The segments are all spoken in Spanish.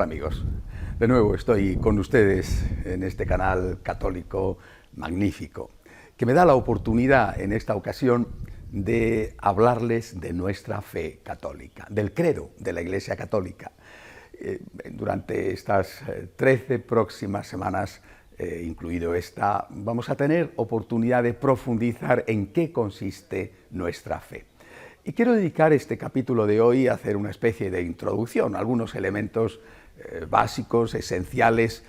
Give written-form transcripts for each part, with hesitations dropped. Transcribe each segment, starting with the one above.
Hola amigos, de nuevo estoy con ustedes en este canal católico magnífico, que me da la oportunidad en esta ocasión de hablarles de nuestra fe católica, del credo de la Iglesia Católica. Durante estas 13 próximas semanas, incluido esta, vamos a tener oportunidad de profundizar en qué consiste nuestra fe. Y quiero dedicar este capítulo de hoy a hacer una especie de introducción, algunos elementos básicos, esenciales,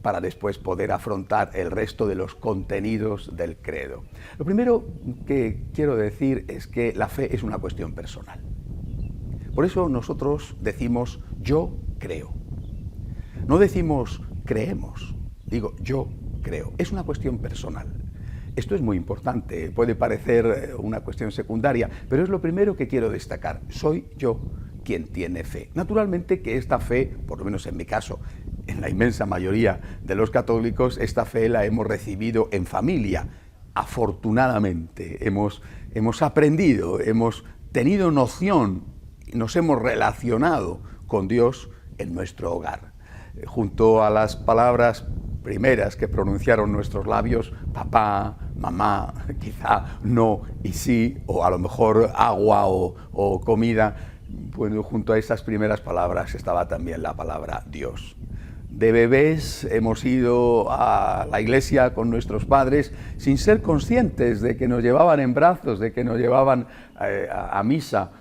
para después poder afrontar el resto de los contenidos del credo. Lo primero que quiero decir es que la fe es una cuestión personal. Por eso nosotros decimos yo creo. No decimos creemos, digo yo creo. Es una cuestión personal. Esto es muy importante, puede parecer una cuestión secundaria, pero es lo primero que quiero destacar. Soy yo quien tiene fe. Naturalmente que esta fe, por lo menos en mi caso, en la inmensa mayoría de los católicos, esta fe la hemos recibido en familia. Afortunadamente hemos aprendido, hemos tenido noción, nos hemos relacionado con Dios en nuestro hogar. Junto a las palabras primeras que pronunciaron nuestros labios, papá, mamá, quizá no y sí, o a lo mejor agua o comida, bueno, junto a esas primeras palabras estaba también la palabra Dios. De bebés hemos ido a la iglesia con nuestros padres sin ser conscientes de que nos llevaban en brazos, de que nos llevaban a misa.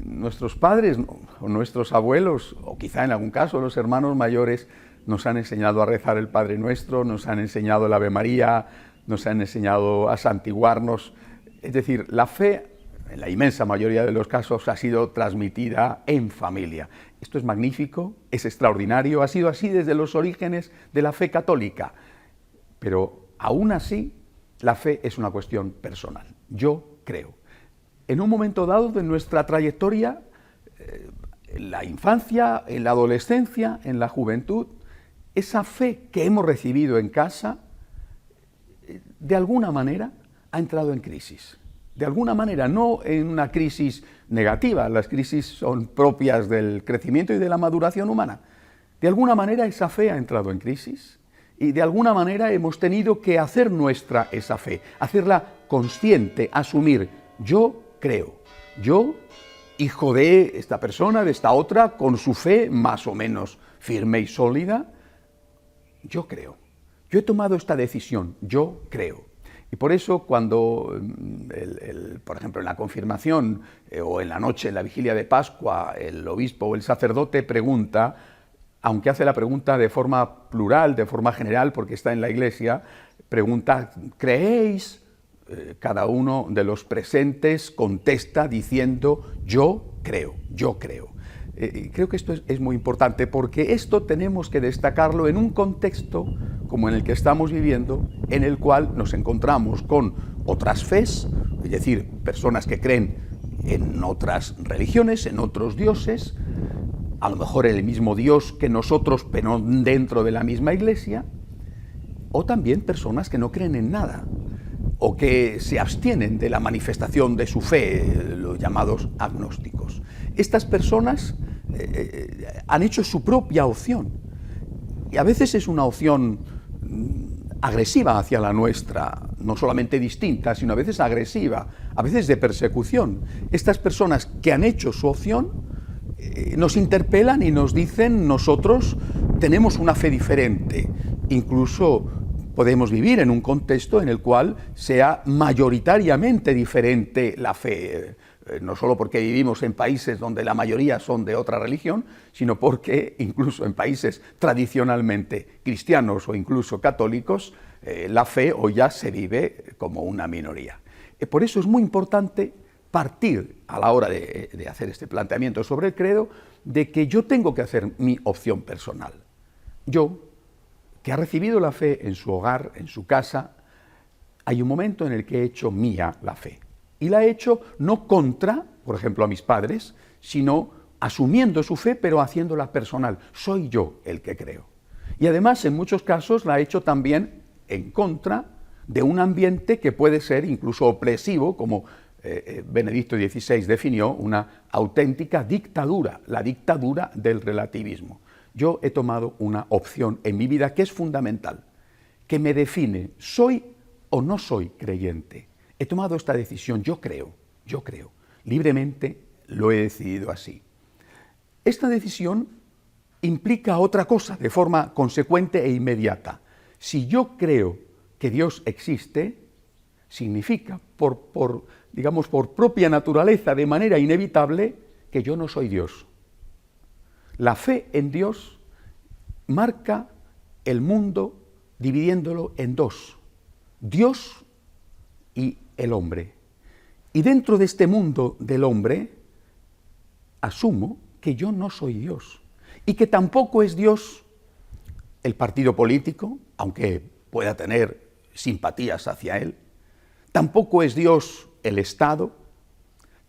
Nuestros padres o nuestros abuelos, o quizá en algún caso los hermanos mayores, nos han enseñado a rezar el Padre Nuestro, nos han enseñado el Ave María, nos han enseñado a santiguarnos. Es decir, la fe, en la inmensa mayoría de los casos, ha sido transmitida en familia. Esto es magnífico, es extraordinario, ha sido así desde los orígenes de la fe católica. Pero aún así, la fe es una cuestión personal. Yo creo. En un momento dado de nuestra trayectoria, en la infancia, en la adolescencia, en la juventud, esa fe que hemos recibido en casa, de alguna manera, ha entrado en crisis. De alguna manera, no en una crisis negativa, las crisis son propias del crecimiento y de la maduración humana. De alguna manera esa fe ha entrado en crisis y de alguna manera hemos tenido que hacer nuestra esa fe, hacerla consciente, asumir, yo creo, yo, hijo de esta persona, de esta otra, con su fe más o menos firme y sólida, yo creo. Yo he tomado esta decisión, yo creo. Y por eso cuando, por ejemplo, en la confirmación o en la noche, en la vigilia de Pascua, el obispo o el sacerdote pregunta, aunque hace la pregunta de forma plural, de forma general, porque está en la iglesia, pregunta, ¿creéis? Cada uno de los presentes contesta diciendo, yo creo, yo creo. Creo que esto es muy importante porque esto tenemos que destacarlo en un contexto como en el que estamos viviendo, en el cual nos encontramos con otras fes, es decir, personas que creen en otras religiones, en otros dioses, a lo mejor el mismo Dios que nosotros, pero dentro de la misma iglesia, o también personas que no creen en nada, o que se abstienen de la manifestación de su fe, los llamados agnósticos. Estas personas han hecho su propia opción, y a veces es una opción agresiva hacia la nuestra, no solamente distinta, sino a veces agresiva, a veces de persecución. Estas personas que han hecho su opción nos interpelan y nos dicen, nosotros tenemos una fe diferente, incluso podemos vivir en un contexto en el cual sea mayoritariamente diferente la fe, no solo porque vivimos en países donde la mayoría son de otra religión, sino porque incluso en países tradicionalmente cristianos o incluso católicos, la fe hoy ya se vive como una minoría. Por eso es muy importante partir a la hora de hacer este planteamiento sobre el credo, de que yo tengo que hacer mi opción personal. Yo, que ha recibido la fe en su hogar, en su casa, hay un momento en el que he hecho mía la fe. Y la he hecho no contra, por ejemplo, a mis padres, sino asumiendo su fe, pero haciéndola personal. Soy yo el que creo. Y además, en muchos casos, la he hecho también en contra de un ambiente que puede ser incluso opresivo, como Benedicto XVI definió, una auténtica dictadura, la dictadura del relativismo. yo he tomado una opción en mi vida que es fundamental, que me define, ¿soy o no soy creyente? He tomado esta decisión, yo creo, libremente lo he decidido así. Esta decisión implica otra cosa de forma consecuente e inmediata. Si yo creo que Dios existe, significa, digamos, por propia naturaleza, de manera inevitable, que yo no soy Dios. La fe en Dios marca el mundo dividiéndolo en dos, Dios y el hombre. Y dentro de este mundo del hombre, asumo que yo no soy Dios y que tampoco es Dios el partido político, aunque pueda tener simpatías hacia él, tampoco es Dios el Estado,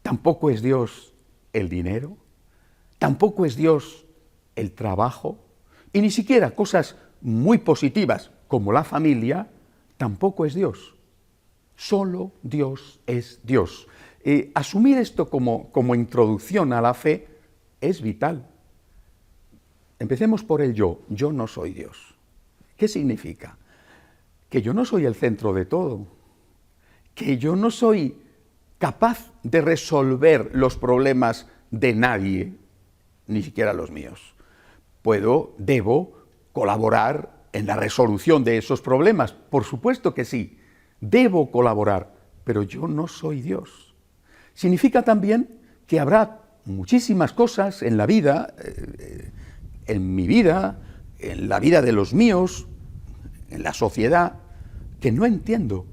tampoco es Dios el dinero, tampoco es Dios el trabajo, y ni siquiera cosas muy positivas como la familia, tampoco es Dios. Solo Dios es Dios. Asumir esto como introducción a la fe es vital. Empecemos por el yo. Yo no soy Dios. ¿Qué significa? Que yo no soy el centro de todo, que yo no soy capaz de resolver los problemas de nadie, ni siquiera los míos. Debo colaborar en la resolución de esos problemas, por supuesto que sí, debo colaborar, pero yo no soy Dios. Significa también que habrá muchísimas cosas en la vida, en mi vida, en la vida de los míos, en la sociedad, que no entiendo.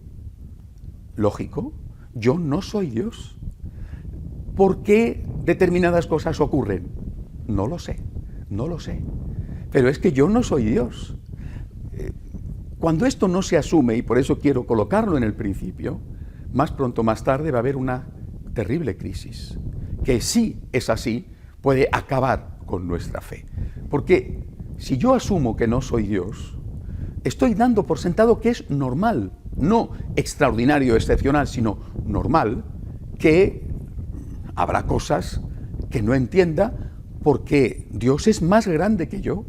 Lógico, yo no soy Dios. ¿Por qué determinadas cosas ocurren? No lo sé. Pero es que yo no soy Dios. Cuando esto no se asume, y por eso quiero colocarlo en el principio, más pronto o más tarde va a haber una terrible crisis, que si es así, puede acabar con nuestra fe. Porque si yo asumo que no soy Dios, estoy dando por sentado que es normal, no extraordinario, excepcional, sino normal, que habrá cosas que no entienda porque Dios es más grande que yo.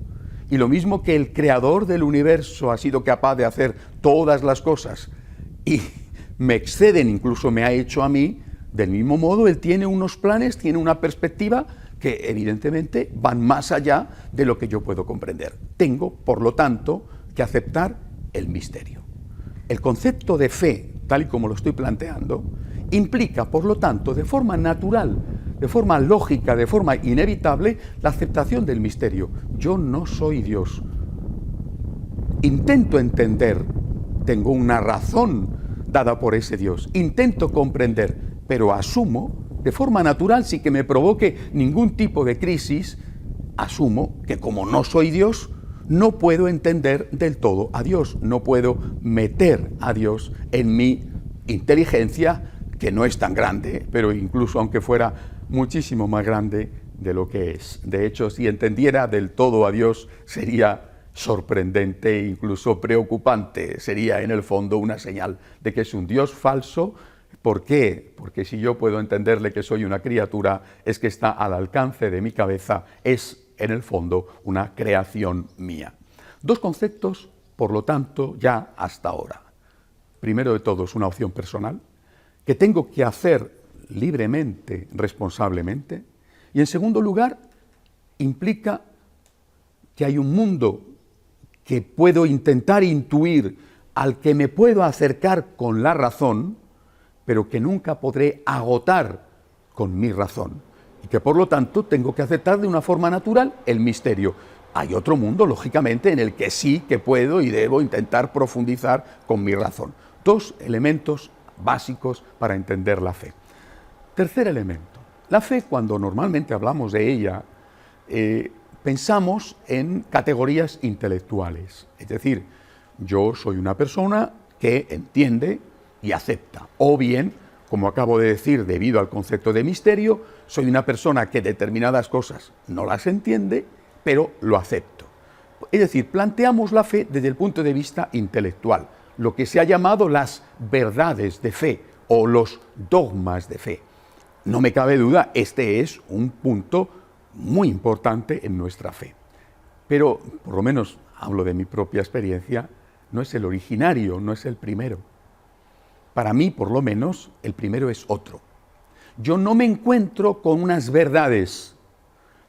Y lo mismo que el creador del universo ha sido capaz de hacer todas las cosas y me exceden, incluso me ha hecho a mí, del mismo modo Él tiene unos planes, tiene una perspectiva que evidentemente van más allá de lo que yo puedo comprender. Tengo, por lo tanto, que aceptar el misterio. El concepto de fe, tal y como lo estoy planteando, implica, por lo tanto, de forma natural, de forma lógica, de forma inevitable, la aceptación del misterio. Yo no soy Dios. Intento entender, tengo una razón dada por ese Dios, intento comprender, pero asumo, de forma natural, sin que me provoque ningún tipo de crisis, asumo que como no soy Dios, no puedo entender del todo a Dios, no puedo meter a Dios en mi inteligencia, que no es tan grande, pero incluso aunque fuera muchísimo más grande de lo que es. De hecho, si entendiera del todo a Dios, sería sorprendente e incluso preocupante. Sería, en el fondo, una señal de que es un Dios falso. ¿Por qué? Porque si yo puedo entenderle que soy una criatura, es que está al alcance de mi cabeza, es, en el fondo, una creación mía. Dos conceptos, por lo tanto, ya hasta ahora. Primero de todo, es una opción personal, que tengo que hacer libremente, responsablemente, y en segundo lugar, implica que hay un mundo que puedo intentar intuir, al que me puedo acercar con la razón, pero que nunca podré agotar con mi razón, y que por lo tanto tengo que aceptar de una forma natural el misterio. Hay otro mundo, lógicamente, en el que sí que puedo y debo intentar profundizar con mi razón. Dos elementos básicos para entender la fe. Tercer elemento. La fe, cuando normalmente hablamos de ella, pensamos en categorías intelectuales. Es decir, yo soy una persona que entiende y acepta. O bien, como acabo de decir, debido al concepto de misterio, soy una persona que determinadas cosas no las entiende, pero lo acepto. Es decir, planteamos la fe desde el punto de vista intelectual, lo que se ha llamado las verdades de fe o los dogmas de fe. No me cabe duda, este es un punto muy importante en nuestra fe. pero por lo menos hablo de mi propia experiencia, no es el originario, no es el primero. Para mí, por lo menos, el primero es otro. Yo no me encuentro con unas verdades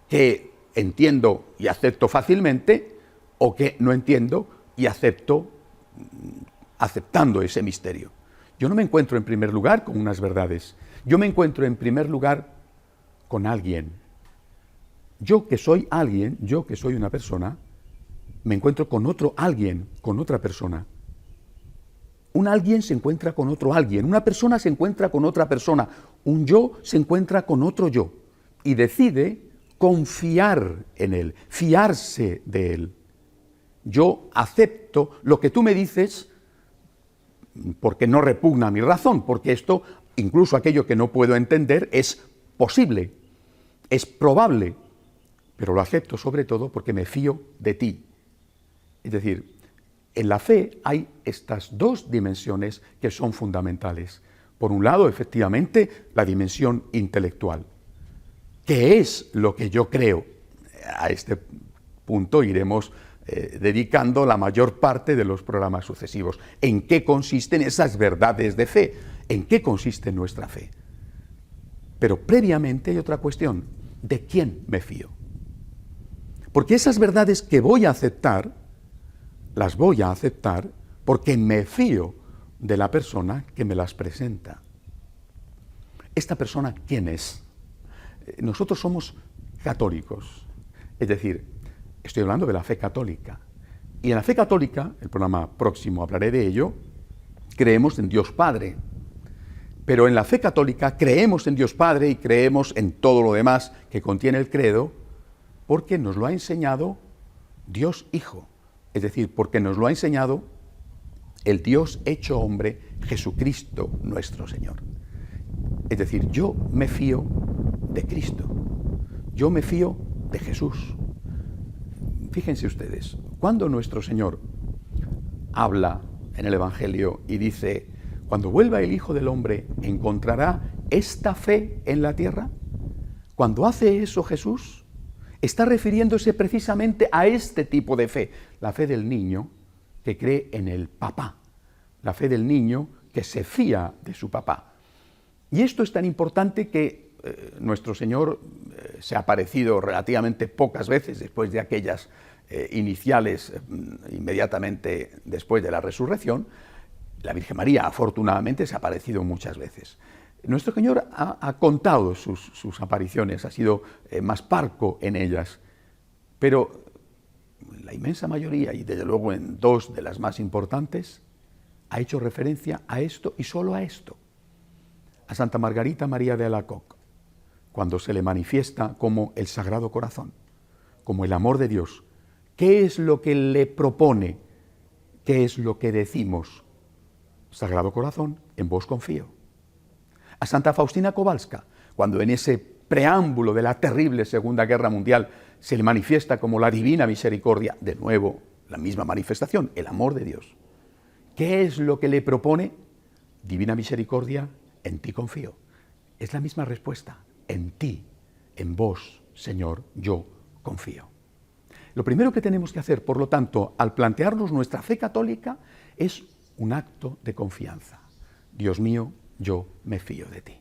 que entiendo y acepto fácilmente o que no entiendo y acepto aceptando ese misterio. Yo no me encuentro en primer lugar con unas verdades. Yo me encuentro en primer lugar con alguien. Yo que soy alguien, yo que soy una persona, me encuentro con otro alguien, con otra persona. Un alguien se encuentra con otro alguien, una persona se encuentra con otra persona, un yo se encuentra con otro yo y decide confiar en él, fiarse de él. Yo acepto lo que tú me dices porque no repugna a mi razón, porque esto, incluso aquello que no puedo entender, es posible, es probable, pero lo acepto sobre todo porque me fío de ti. Es decir, en la fe hay estas dos dimensiones que son fundamentales. Por un lado, efectivamente, la dimensión intelectual. ¿Qué es lo que yo creo? A este punto iremos dedicando la mayor parte de los programas sucesivos. ¿En qué consisten esas verdades de fe? ¿En qué consiste nuestra fe? Pero previamente hay otra cuestión. ¿De quién me fío? Porque esas verdades que voy a aceptar, las voy a aceptar porque me fío de la persona que me las presenta. ¿Esta persona quién es? Nosotros somos católicos, es decir, estoy hablando de la fe católica. Y en la fe católica, el programa próximo hablaré de ello, creemos en Dios Padre. Pero en la fe católica creemos en Dios Padre y creemos en todo lo demás que contiene el credo porque nos lo ha enseñado Dios Hijo. Es decir, porque nos lo ha enseñado el Dios hecho hombre, Jesucristo nuestro Señor. Es decir, yo me fío de Cristo, yo me fío de Jesús. Fíjense ustedes, cuando nuestro Señor habla en el Evangelio y dice, cuando vuelva el Hijo del Hombre, ¿encontrará esta fe en la tierra? Cuando hace eso Jesús, está refiriéndose precisamente a este tipo de fe, la fe del niño que cree en el papá, la fe del niño que se fía de su papá. Y esto es tan importante que nuestro Señor se ha aparecido relativamente pocas veces después de aquellas iniciales inmediatamente después de la resurrección. La Virgen María afortunadamente se ha aparecido muchas veces. Nuestro Señor ha contado sus apariciones, ha sido más parco en ellas, pero la inmensa mayoría, y desde luego en dos de las más importantes, ha hecho referencia a esto y solo a esto. A Santa Margarita María de Alacoque, cuando se le manifiesta como el Sagrado Corazón, como el amor de Dios. ¿Qué es lo que le propone? ¿Qué es lo que decimos? Sagrado Corazón, en vos confío. A Santa Faustina Kowalska, cuando en ese preámbulo de la terrible Segunda Guerra Mundial se le manifiesta como la divina misericordia, de nuevo la misma manifestación, el amor de Dios. ¿Qué es lo que le propone? Divina misericordia, en ti confío. Es la misma respuesta, en ti, en vos, Señor, yo confío. Lo primero que tenemos que hacer, por lo tanto, al plantearnos nuestra fe católica, es un acto de confianza. Dios mío, yo me fío de ti.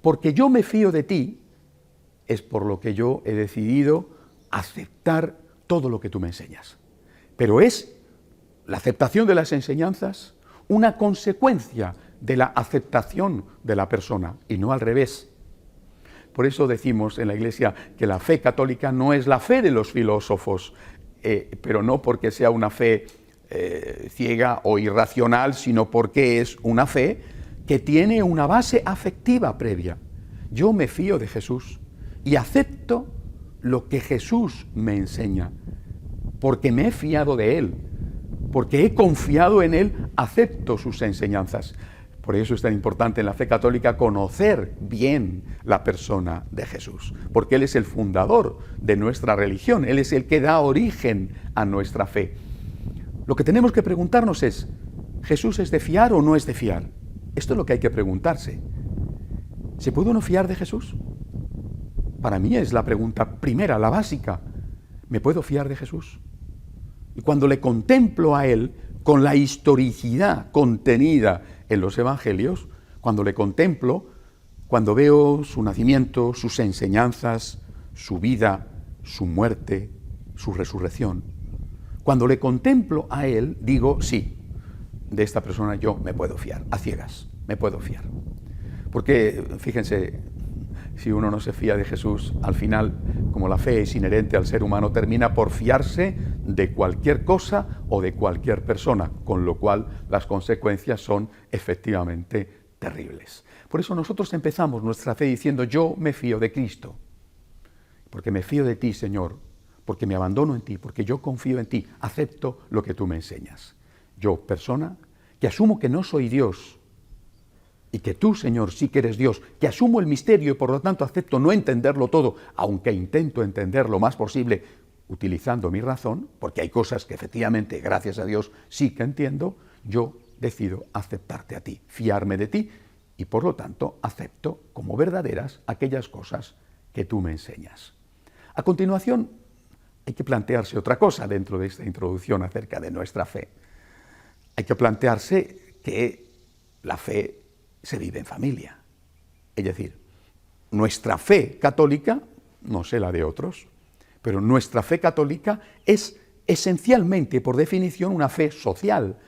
Porque yo me fío de ti, es por lo que yo he decidido aceptar todo lo que tú me enseñas. Pero es la aceptación de las enseñanzas una consecuencia de la aceptación de la persona y no al revés. Por eso decimos en la Iglesia que la fe católica no es la fe de los filósofos, pero no porque sea una fe ciega o irracional, sino porque es una fe que tiene una base afectiva previa. Yo me fío de Jesús y acepto lo que Jesús me enseña, porque me he fiado de Él, porque he confiado en Él, acepto sus enseñanzas. Por eso es tan importante en la fe católica conocer bien la persona de Jesús, porque Él es el fundador de nuestra religión, Él es el que da origen a nuestra fe. Lo que tenemos que preguntarnos es, ¿Jesús es de fiar o no es de fiar? Esto es lo que hay que preguntarse. ¿Se puede uno fiar de Jesús? Para mí es la pregunta primera, la básica. ¿Me puedo fiar de Jesús? Y cuando le contemplo a Él, con la historicidad contenida en los Evangelios, cuando le contemplo, cuando veo su nacimiento, sus enseñanzas, su vida, su muerte, su resurrección, cuando le contemplo a Él, digo, sí, de esta persona yo me puedo fiar, a ciegas, me puedo fiar. Porque, fíjense, si uno no se fía de Jesús, al final, como la fe es inherente al ser humano, termina por fiarse de cualquier cosa o de cualquier persona, con lo cual las consecuencias son efectivamente terribles. Por eso nosotros empezamos nuestra fe diciendo, yo me fío de Cristo, porque me fío de ti, Señor, porque me abandono en ti, porque yo confío en ti, acepto lo que tú me enseñas. Yo, persona, que asumo que no soy Dios, y que tú, Señor, sí que eres Dios, que asumo el misterio y por lo tanto acepto no entenderlo todo, aunque intento entender lo más posible utilizando mi razón, porque hay cosas que efectivamente, gracias a Dios, sí que entiendo, yo decido aceptarte a ti, fiarme de ti y por lo tanto acepto como verdaderas aquellas cosas que tú me enseñas. A continuación, hay que plantearse otra cosa dentro de esta introducción acerca de nuestra fe. Hay que plantearse que la fe se vive en familia. Es decir, nuestra fe católica, no sé la de otros, pero nuestra fe católica es esencialmente, por definición, una fe social.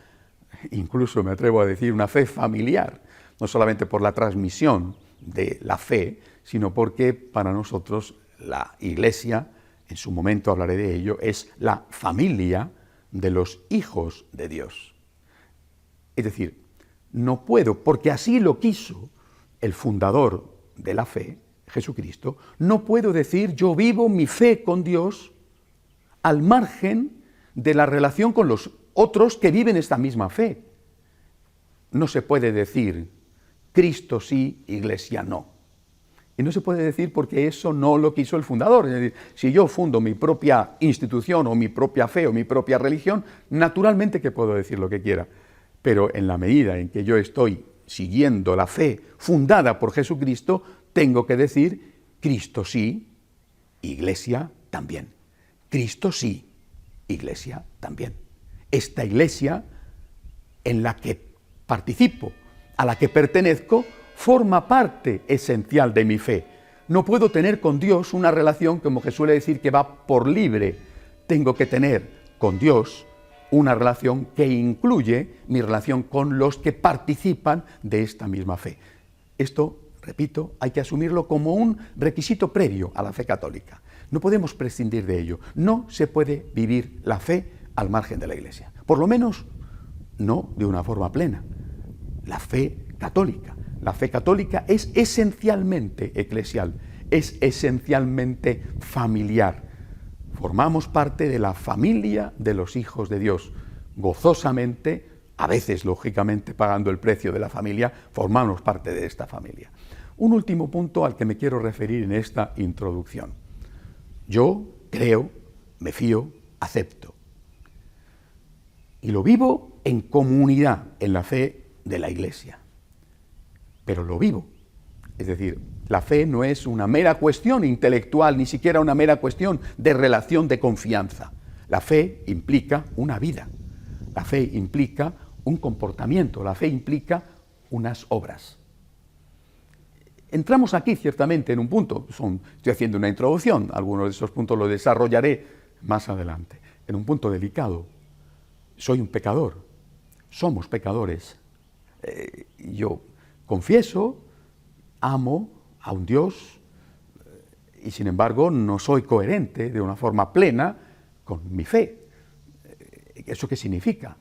Incluso me atrevo a decir una fe familiar, no solamente por la transmisión de la fe, sino porque para nosotros la Iglesia, en su momento hablaré de ello, es la familia de los hijos de Dios. Es decir, no puedo, porque así lo quiso el fundador de la fe, Jesucristo, no puedo decir yo vivo mi fe con Dios al margen de la relación con los otros que viven esta misma fe. No se puede decir Cristo sí, Iglesia no. Y no se puede decir porque eso no lo quiso el fundador. Es decir, si yo fundo mi propia institución o mi propia fe o mi propia religión, naturalmente que puedo decir lo que quiera. Pero en la medida en que yo estoy siguiendo la fe fundada por Jesucristo, tengo que decir Cristo sí, Iglesia también. Cristo sí, Iglesia también. Esta Iglesia en la que participo, a la que pertenezco, forma parte esencial de mi fe. No puedo tener con Dios una relación, como Jesús suele decir, que va por libre. Tengo que tener con Dios una relación que incluye mi relación con los que participan de esta misma fe. Esto, repito, hay que asumirlo como un requisito previo a la fe católica. No podemos prescindir de ello. No se puede vivir la fe al margen de la Iglesia. Por lo menos, no de una forma plena. La fe católica. La fe católica es esencialmente eclesial, es esencialmente familiar. Formamos parte de la familia de los hijos de Dios. Gozosamente, a veces lógicamente pagando el precio de la familia, formamos parte de esta familia. Un último punto al que me quiero referir en esta introducción. Yo creo, me fío, acepto. Y lo vivo en comunidad, en la fe de la Iglesia. Pero lo vivo. Es decir, la fe no es una mera cuestión intelectual, ni siquiera una mera cuestión de relación de confianza. La fe implica una vida. La fe implica un comportamiento. La fe implica unas obras. Entramos aquí ciertamente en un punto, estoy haciendo una introducción, algunos de esos puntos los desarrollaré más adelante, en un punto delicado. Soy un pecador, somos pecadores. Yo confieso, amo a un Dios y sin embargo no soy coherente de una forma plena con mi fe. ¿Eso qué significa?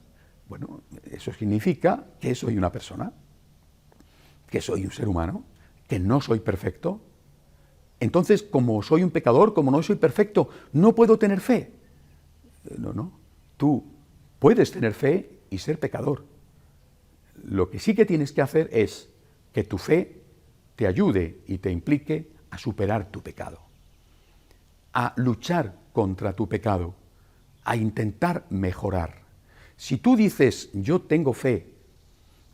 Bueno, eso significa que soy una persona, que soy un ser humano, que no soy perfecto. Entonces, como soy un pecador, como no soy perfecto, no puedo tener fe. No. Tú puedes tener fe y ser pecador. Lo que sí que tienes que hacer es que tu fe te ayude y te implique a superar tu pecado, a luchar contra tu pecado, a intentar mejorar. Si tú dices, yo tengo fe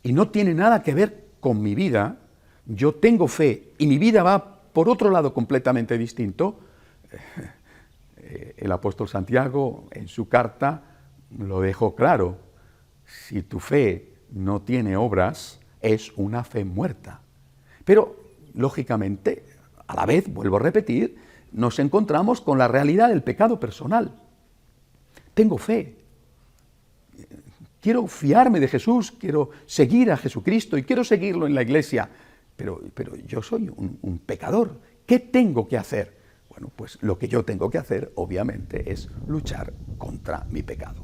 y no tiene nada que ver con mi vida, yo tengo fe y mi vida va por otro lado completamente distinto, El apóstol Santiago en su carta lo dejó claro: si tu fe no tiene obras, es una fe muerta. Pero, lógicamente, a la vez, vuelvo a repetir, nos encontramos con la realidad del pecado personal. Tengo fe, quiero fiarme de Jesús, quiero seguir a Jesucristo y quiero seguirlo en la iglesia, pero yo soy un pecador. ¿Qué tengo que hacer? Bueno, pues lo que yo tengo que hacer, obviamente, es luchar contra mi pecado.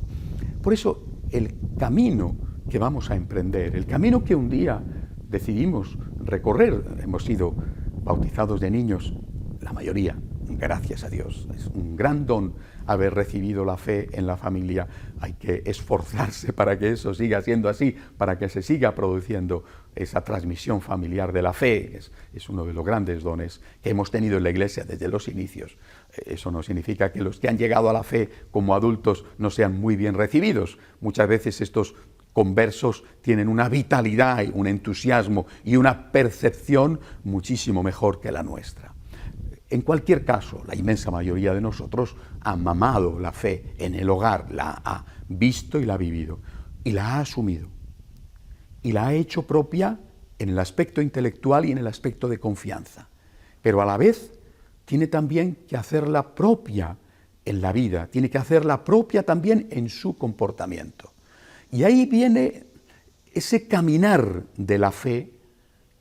Por eso, el camino que vamos a emprender, el camino que un día decidimos recorrer, hemos sido bautizados de niños, la mayoría, gracias a Dios, es un gran don haber recibido la fe en la familia. Hay que esforzarse para que eso siga siendo así, para que se siga produciendo esa transmisión familiar de la fe. Es uno de los grandes dones que hemos tenido en la Iglesia desde los inicios. Eso no significa que los que han llegado a la fe como adultos no sean muy bien recibidos. Muchas veces estos conversos tienen una vitalidad, un entusiasmo y una percepción muchísimo mejor que la nuestra. En cualquier caso, la inmensa mayoría de nosotros ha mamado la fe en el hogar, la ha visto y la ha vivido, y la ha asumido, y la ha hecho propia en el aspecto intelectual y en el aspecto de confianza. Pero a la vez tiene también que hacerla propia en la vida, tiene que hacerla propia también en su comportamiento. Y ahí viene ese caminar de la fe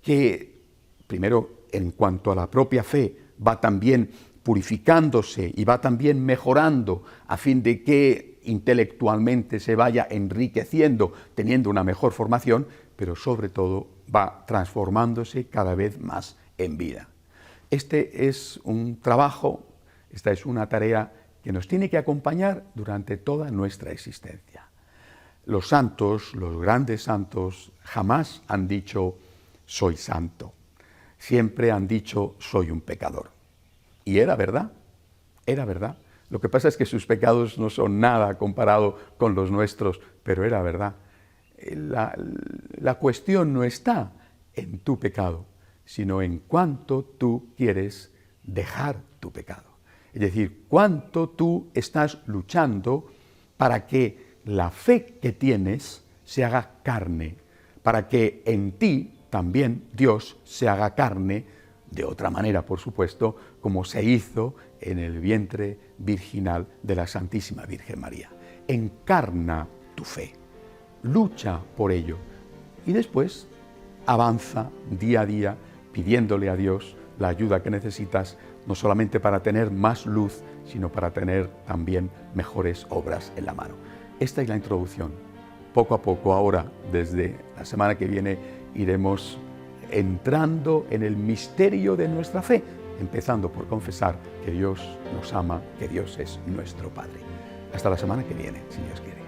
que, primero, en cuanto a la propia fe, va también purificándose y va también mejorando a fin de que intelectualmente se vaya enriqueciendo, teniendo una mejor formación, pero sobre todo va transformándose cada vez más en vida. Este es un trabajo, esta es una tarea que nos tiene que acompañar durante toda nuestra existencia. Los santos, los grandes santos, jamás han dicho soy santo. Siempre han dicho soy un pecador. Y era verdad, era verdad. Lo que pasa es que sus pecados no son nada comparado con los nuestros, pero era verdad. La cuestión no está en tu pecado, sino en cuánto tú quieres dejar tu pecado. Es decir, cuánto tú estás luchando para que la fe que tienes se haga carne, para que en ti también Dios se haga carne, de otra manera, por supuesto, como se hizo en el vientre virginal de la Santísima Virgen María. Encarna tu fe, lucha por ello y después avanza día a día pidiéndole a Dios la ayuda que necesitas, no solamente para tener más luz, sino para tener también mejores obras en la mano. Esta es la introducción. Poco a poco, ahora, desde la semana que viene, iremos entrando en el misterio de nuestra fe, empezando por confesar que Dios nos ama, que Dios es nuestro Padre. Hasta la semana que viene, si Dios quiere.